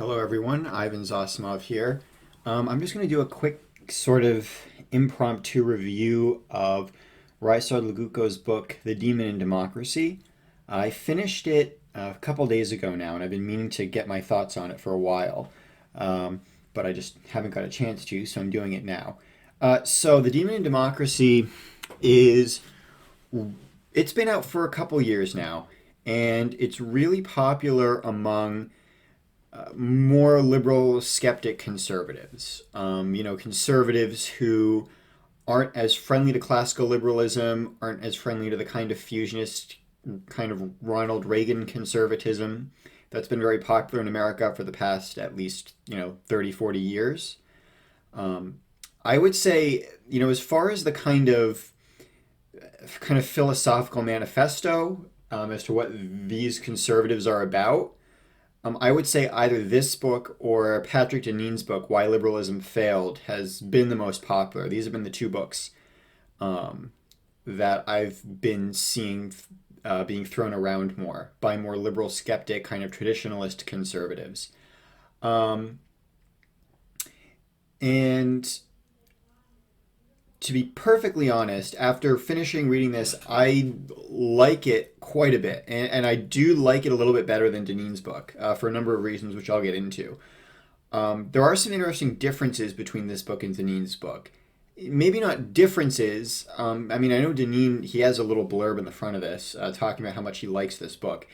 Hello, everyone. Ivan Zosimov here. I'm just going to do a quick sort of impromptu review of Ryszard Legutko's book, The Demon in Democracy. I finished it a couple days ago now, and I've been meaning to get my thoughts on it for a while, but I just haven't got a chance to, so I'm doing it now. So, The Demon in Democracy is it's been out for a couple years now, and it's really popular among more liberal skeptic conservatives. Conservatives who aren't as friendly to classical liberalism, aren't as friendly to the kind of fusionist, kind of Ronald Reagan conservatism that's been very popular in America for the past at least, 30, 40 years. I would say, as far as the kind of philosophical manifesto as to what these conservatives are about, I would say either this book or Patrick Deneen's book, Why Liberalism Failed, has been the most popular. These have been the two books that I've been seeing being thrown around more by more liberal skeptic, kind of traditionalist conservatives. And to be perfectly honest, after finishing reading this, I like it quite a bit. And I do like it a little bit better than Deneen's book for a number of reasons, which I'll get into. There are some interesting differences between this book and Deneen's book. Maybe not differences. I know Deneen, he has a little blurb in the front of this talking about how much he likes this book.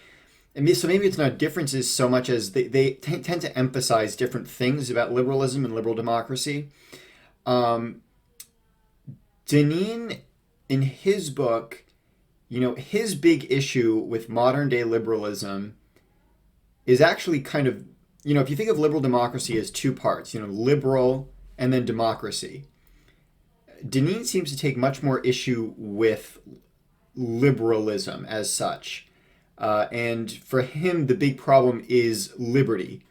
So maybe it's not differences so much as they tend to emphasize different things about liberalism and liberal democracy. Deneen, in his book, his big issue with modern day liberalism is actually kind of, if you think of liberal democracy as two parts, liberal and then democracy, Deneen seems to take much more issue with liberalism as such. And for him, the big problem is liberty,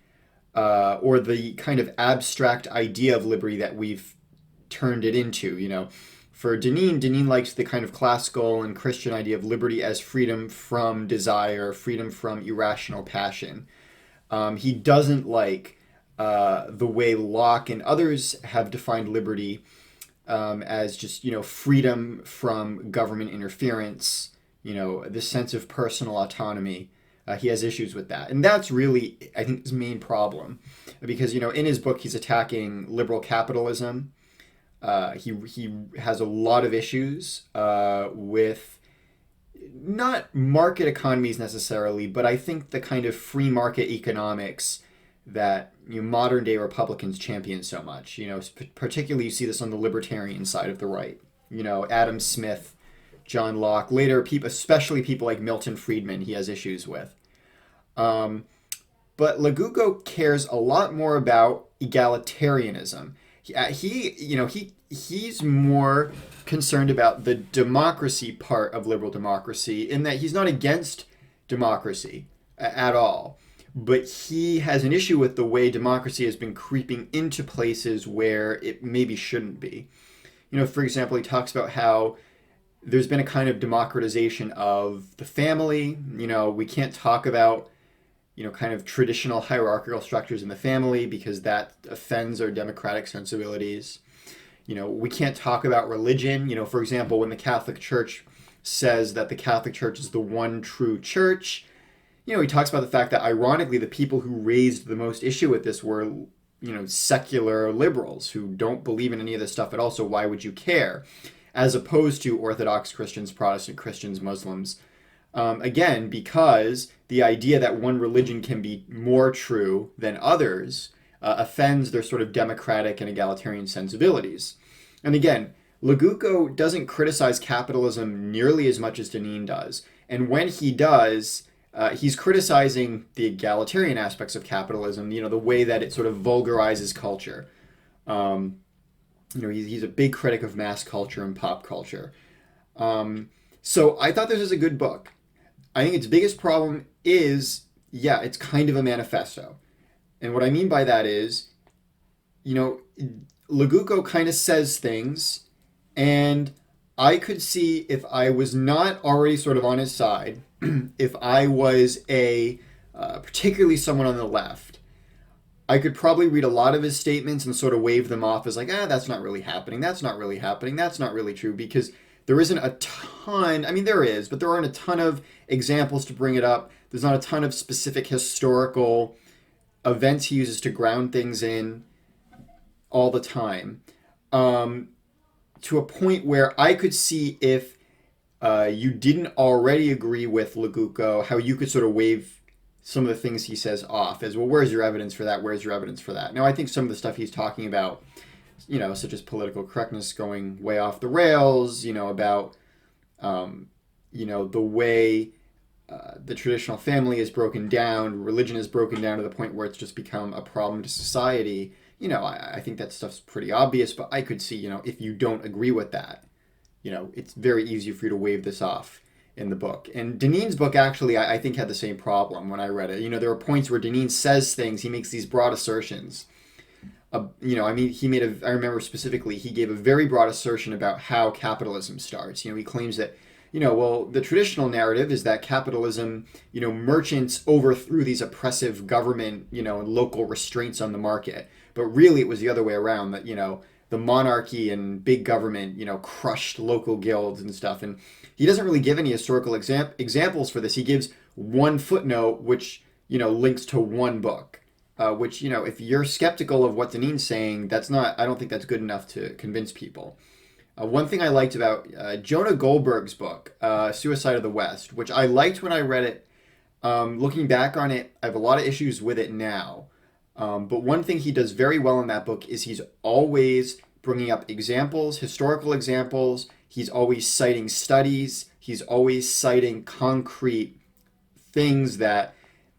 or the kind of abstract idea of liberty that we've turned it into. For Deneen likes the kind of classical and Christian idea of liberty as freedom from desire, freedom from irrational passion. He doesn't like the way Locke and others have defined liberty as just, freedom from government interference, this sense of personal autonomy. He has issues with that. And that's really, I think, his main problem. Because, in his book, he's attacking liberal capitalism. He has a lot of issues with not market economies necessarily, but I think the kind of free market economics that modern day Republicans champion so much. Particularly you see this on the libertarian side of the right. Adam Smith, John Locke, later especially people like Milton Friedman, he has issues with. But Legutko cares a lot more about egalitarianism. He's more concerned about the democracy part of liberal democracy, in that he's not against democracy at all, but he has an issue with the way democracy has been creeping into places where it maybe shouldn't be. For example, he talks about how there's been a kind of democratization of the family. We can't talk about kind of traditional hierarchical structures in the family because that offends our democratic sensibilities. We can't talk about religion. For example, when the Catholic Church says that the Catholic Church is the one true church, he talks about the fact that ironically the people who raised the most issue with this were, secular liberals who don't believe in any of this stuff at all, so why would you care? As opposed to Orthodox Christians, Protestant Christians, Muslims. Again, because the idea that one religion can be more true than others offends their sort of democratic and egalitarian sensibilities. And again, Legutko doesn't criticize capitalism nearly as much as Deneen does. And when he does, he's criticizing the egalitarian aspects of capitalism, the way that it sort of vulgarizes culture. He's a big critic of mass culture and pop culture. So I thought this was a good book. I think its biggest problem is, it's kind of a manifesto. And what I mean by that is, Legutko kind of says things, and I could see, if I was not already sort of on his side, if I was particularly someone on the left, I could probably read a lot of his statements and sort of wave them off as like, that's not really happening. That's not really happening. That's not really true, because there isn't a ton. I mean, there is, but there aren't a ton of examples to bring it up. There's not a ton of specific historical events he uses to ground things in all the time. To a point where I could see if you didn't already agree with Legutko, how you could sort of wave some of the things he says off as, well, where's your evidence for that? Where's your evidence for that? Now, I think some of the stuff he's talking about, such as political correctness going way off the rails, about, the way the traditional family is broken down, religion is broken down to the point where it's just become a problem to society. I think that stuff's pretty obvious, but I could see, if you don't agree with that, it's very easy for you to wave this off in the book. And Deneen's book, actually, I think had the same problem when I read it. There are points where Deneen says things, he makes these broad assertions. I remember specifically, he gave a very broad assertion about how capitalism starts. He claims that, the traditional narrative is that capitalism, merchants overthrew these oppressive government, and local restraints on the market. But really it was the other way around, that, the monarchy and big government, crushed local guilds and stuff. And he doesn't really give any historical examples for this. He gives one footnote, which, links to one book, which, if you're skeptical of what Deneen's saying, I don't think that's good enough to convince people. One thing I liked about Jonah Goldberg's book, Suicide of the West, which I liked when I read it. Looking back on it, I have a lot of issues with it now. But one thing he does very well in that book is he's always bringing up examples, historical examples. He's always citing studies. He's always citing concrete things that,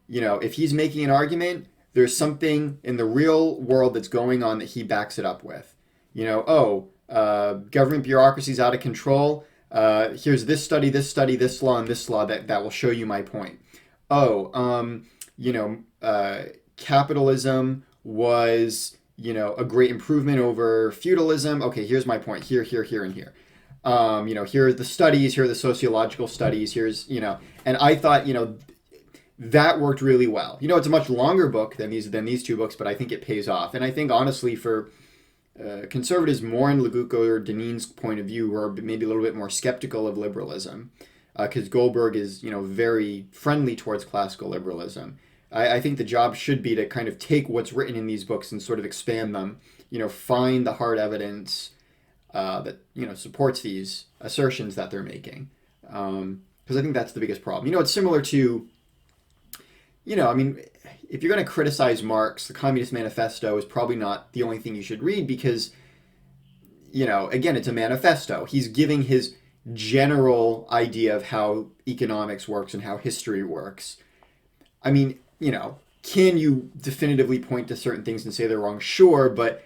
if he's making an argument, there's something in the real world that's going on that he backs it up with. Government bureaucracy's out of control. Here's this study, this law, and this law that will show you my point. Capitalism was, a great improvement over feudalism. Okay, here's my point. Here, and here. Here are the studies. Here are the sociological studies. Here's, and I thought, that worked really well. It's a much longer book than these two books, but I think it pays off. And I think, honestly, for conservatives more in Legutko or Deneen's point of view, who are maybe a little bit more skeptical of liberalism, because Goldberg is, very friendly towards classical liberalism. I think the job should be to kind of take what's written in these books and sort of expand them, find the hard evidence that, supports these assertions that they're making. Because I think that's the biggest problem. It's similar to, if you're going to criticize Marx, the Communist Manifesto is probably not the only thing you should read because, again, it's a manifesto. He's giving his general idea of how economics works and how history works. Can you definitively point to certain things and say they're wrong? Sure, but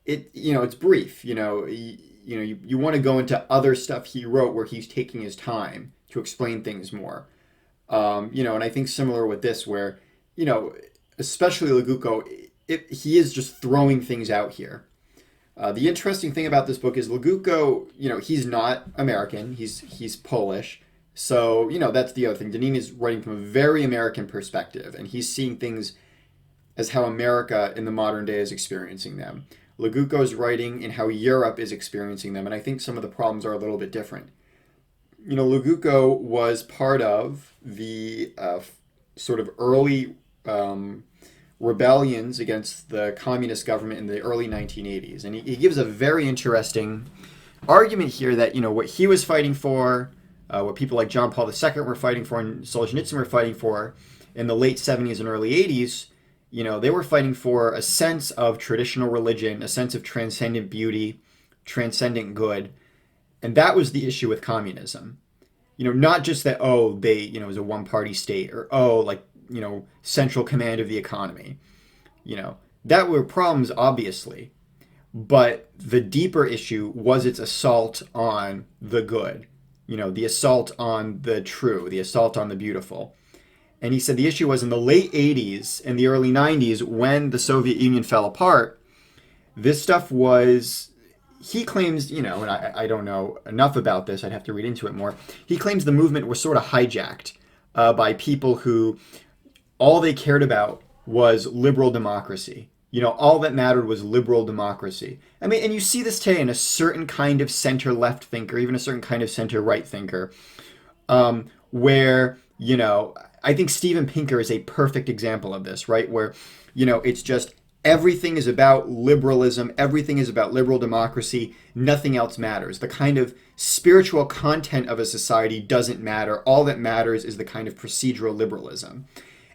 it's brief. You want to go into other stuff he wrote where he's taking his time to explain things more. And I think similar with this where, especially Legutko, he is just throwing things out here. The interesting thing about this book is Legutko, he's not American, he's Polish. So, that's the other thing. Deneen is writing from a very American perspective, and he's seeing things as how America in the modern day is experiencing them. Legutko is writing in how Europe is experiencing them, and I think some of the problems are a little bit different. Legutko was part of the sort of early rebellions against the communist government in the early 1980s, and he gives a very interesting argument here that, what he was fighting for, what people like John Paul II were fighting for and Solzhenitsyn were fighting for in the late 70s and early 80s, they were fighting for a sense of traditional religion, a sense of transcendent beauty, transcendent good. And that was the issue with communism. Not just that, it was a one-party state or, central command of the economy. That were problems, obviously. But the deeper issue was its assault on the good. The assault on the true, the assault on the beautiful. And he said the issue was in the late 80s and the early 90s when the Soviet Union fell apart, this stuff was, he claims, and I don't know enough about this, I'd have to read into it more. He claims the movement was sort of hijacked by people who all they cared about was liberal democracy. All that mattered was liberal democracy. I mean, and you see this today in a certain kind of center-left thinker, even a certain kind of center-right thinker, where, I think Steven Pinker is a perfect example of this, right? Where, it's just everything is about liberalism, everything is about liberal democracy, nothing else matters. The kind of spiritual content of a society doesn't matter. All that matters is the kind of procedural liberalism.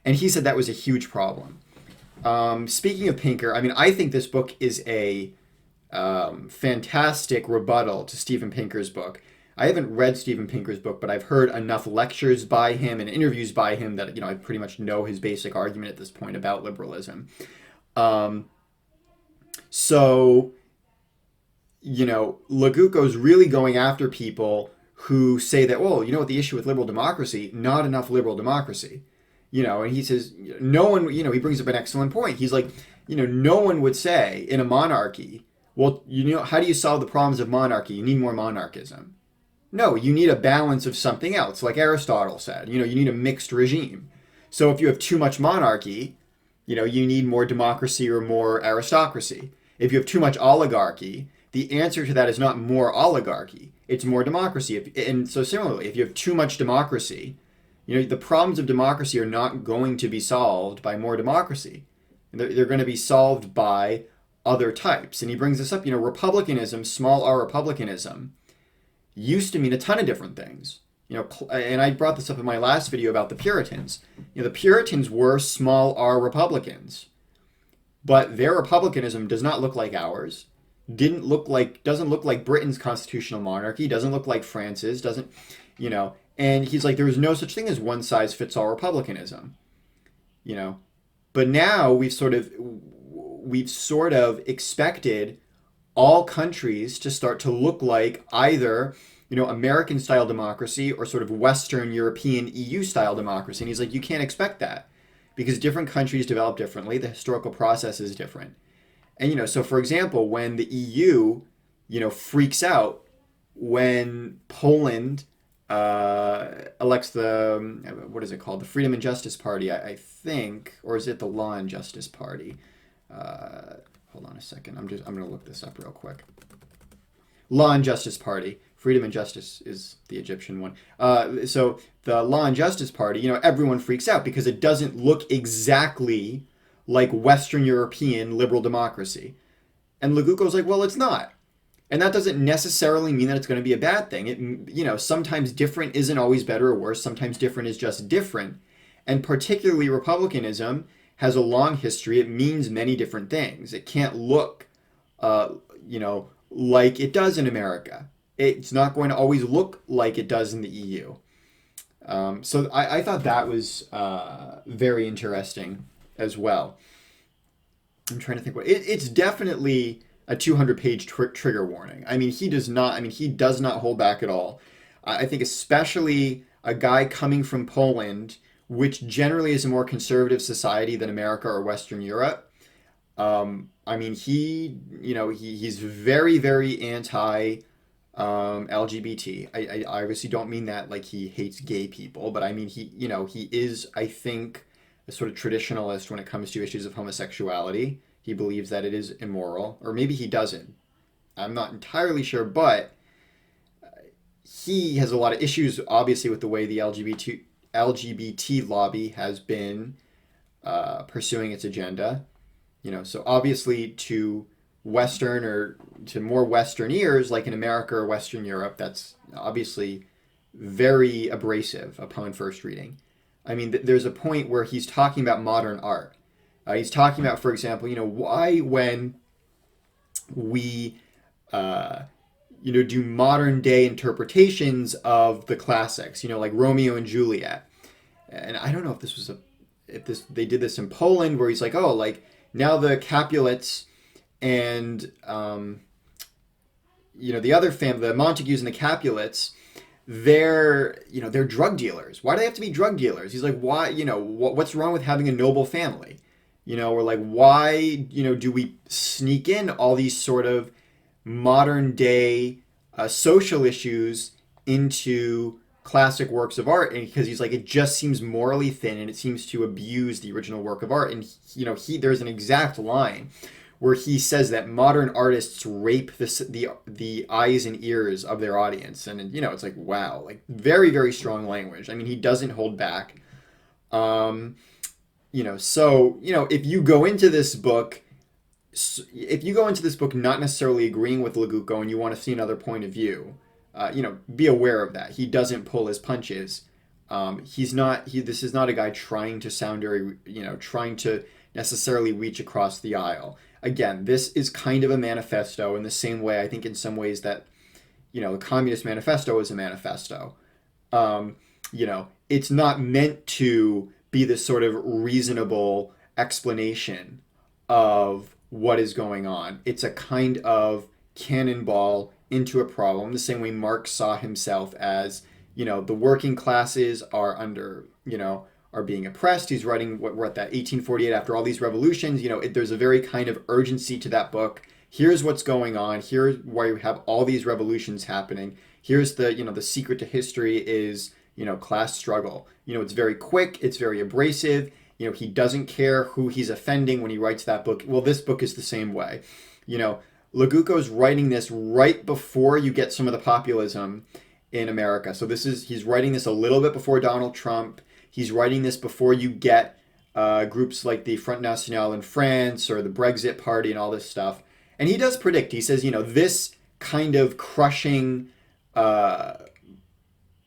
And he said that was a huge problem. Speaking of Pinker, I mean, I think this book is a fantastic rebuttal to Steven Pinker's book. I haven't read Steven Pinker's book, but I've heard enough lectures by him and interviews by him that, I pretty much know his basic argument at this point about liberalism. So, Legutko's really going after people who say that, well, what the issue with liberal democracy? Not enough liberal democracy. And he says, no one, he brings up an excellent point. He's like, no one would say in a monarchy, well, how do you solve the problems of monarchy? You need more monarchism. No, you need a balance of something else, like Aristotle said. You need a mixed regime. So if you have too much monarchy, you need more democracy or more aristocracy. If you have too much oligarchy, the answer to that is not more oligarchy. It's more democracy. And so similarly, if you have too much democracy, the problems of democracy are not going to be solved by more democracy. They're going to be solved by other types. And he brings this up, republicanism, small r republicanism, used to mean a ton of different things. And I brought this up in my last video about the Puritans. The Puritans were small r Republicans, but their republicanism does not look like ours. Doesn't look like Britain's constitutional monarchy. Doesn't look like France's. And he's like, there was no such thing as one size fits all republicanism. But now we've sort of expected all countries to start to look like either, American style democracy or sort of Western European EU style democracy. And he's like, you can't expect that because different countries develop differently. The historical process is different. And, so for example, when the EU, freaks out when Poland elects the, what is it called? The Freedom and Justice Party, I think, or is it the Law and Justice Party? Hold on a second. I'm going to look this up real quick. Law and Justice Party. Freedom and Justice is the Egyptian one. So the Law and Justice Party, everyone freaks out because it doesn't look exactly like Western European liberal democracy. And Legutko's like, well, it's not. And that doesn't necessarily mean that it's going to be a bad thing. It, sometimes different isn't always better or worse. Sometimes different is just different. And particularly republicanism has a long history. It means many different things. It can't look, like it does in America. It's not going to always look like it does in the EU. So I thought that was very interesting as well. I'm trying to think it's definitely a 200-page trigger warning. I mean, he does not hold back at all. I think especially a guy coming from Poland, which generally is a more conservative society than America or Western Europe. He's very, very anti LGBT. I obviously don't mean that like he hates gay people, but I mean he is, I think, a sort of traditionalist when it comes to issues of homosexuality. He believes that it is immoral, or maybe he doesn't. I'm not entirely sure, but he has a lot of issues, obviously, with the way the LGBT lobby has been pursuing its agenda. So obviously to Western or to more Western ears, like in America or Western Europe, that's obviously very abrasive upon first reading. I mean, there's a point where he's talking about modern art. He's talking about, for example, why when we, do modern day interpretations of the classics, like Romeo and Juliet. And I don't know if they did this in Poland, where he's like, oh, like now the Capulets and, the other family, the Montagues and the Capulets, they're drug dealers. Why do they have to be drug dealers? He's like, why, what's wrong with having a noble family? Or like, why, do we sneak in all these sort of modern day social issues into classic works of art, and because he's like, it just seems morally thin and it seems to abuse the original work of art. And there's an exact line where he says that modern artists rape the eyes and ears of their audience, and it's like, wow, like very, very strong language. I mean, he doesn't hold back. um so if you go into this book, not necessarily agreeing with Legutko and you want to see another point of view, be aware of that. He doesn't pull his punches. He's not. This is not a guy trying to sound very, trying to necessarily reach across the aisle. Again, this is kind of a manifesto in the same way I think in some ways that, the Communist Manifesto is a manifesto. It's not meant to be this sort of reasonable explanation of what is going on. It's a kind of cannonball into a problem, the same way Marx saw himself as, the working classes are under, are being oppressed. He's writing, we're at that 1848 after all these revolutions. There's a very kind of urgency to that book. Here's what's going on. Here's why you have all these revolutions happening. Here's the secret to history is, class struggle. It's very quick. It's very abrasive. He doesn't care who he's offending when he writes that book. Well, this book is the same way. Legutko's writing this right before you get some of the populism in America. So he's writing this a little bit before Donald Trump. He's writing this before you get groups like the Front National in France or the Brexit Party and all this stuff. And he does predict, he says, this kind of crushing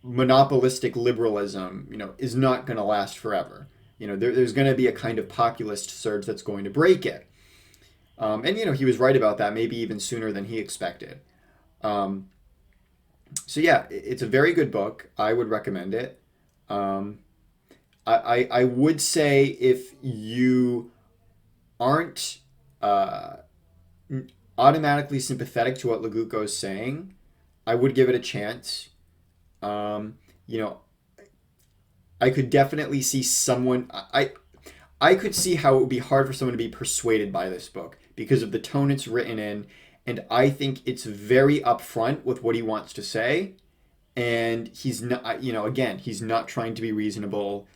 monopolistic liberalism, is not going to last forever. There's going to be a kind of populist surge that's going to break it. And he was right about that, maybe even sooner than he expected. So yeah, it's a very good book. I would recommend it. I would say if you aren't automatically sympathetic to what Legutko is saying, I would give it a chance. I could definitely see someone. I could see how it would be hard for someone to be persuaded by this book because of the tone it's written in, and I think it's very upfront with what he wants to say, and he's not. Again, he's not trying to be reasonable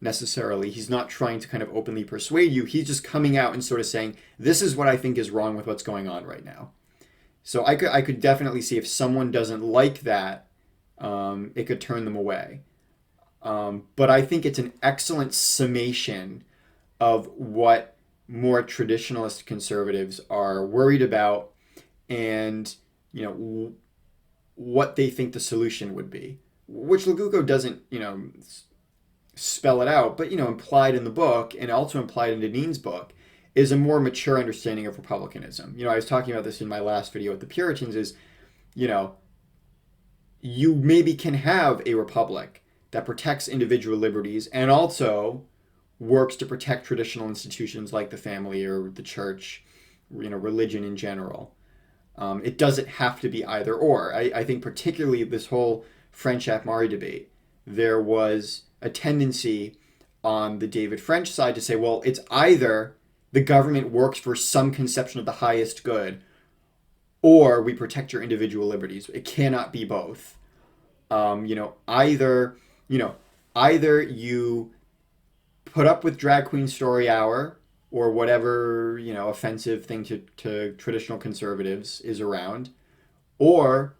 necessarily. He's not trying to kind of openly persuade you. He's just coming out and sort of saying, "This is what I think is wrong with what's going on right now." So I could definitely see if someone doesn't like that, it could turn them away. But I think it's an excellent summation of what more traditionalist conservatives are worried about, and what they think the solution would be, which Legutko doesn't spell it out, but implied in the book and also implied in Deneen's book is a more mature understanding of republicanism. I was talking about this in my last video with the Puritans. Is you maybe can have a republic that protects individual liberties and also works to protect traditional institutions like the family or the church, religion in general. It doesn't have to be either or. I think particularly this whole French-Mary debate, there was a tendency on the David French side to say, well, it's either the government works for some conception of the highest good or we protect your individual liberties. It cannot be both. Either you put up with Drag Queen Story Hour or whatever, offensive thing to traditional conservatives is around, or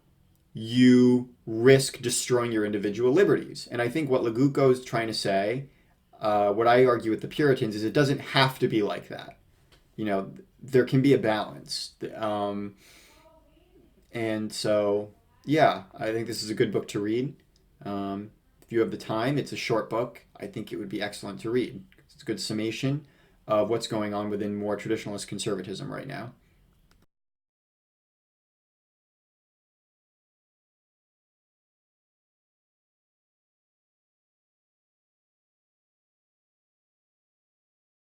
you risk destroying your individual liberties. And I think what Legutko is trying to say, what I argue with the Puritans, is it doesn't have to be like that. There can be a balance. And so, yeah, I think this is a good book to read. If you have the time, it's a short book. I think it would be excellent to read. It's a good summation of what's going on within more traditionalist conservatism right now.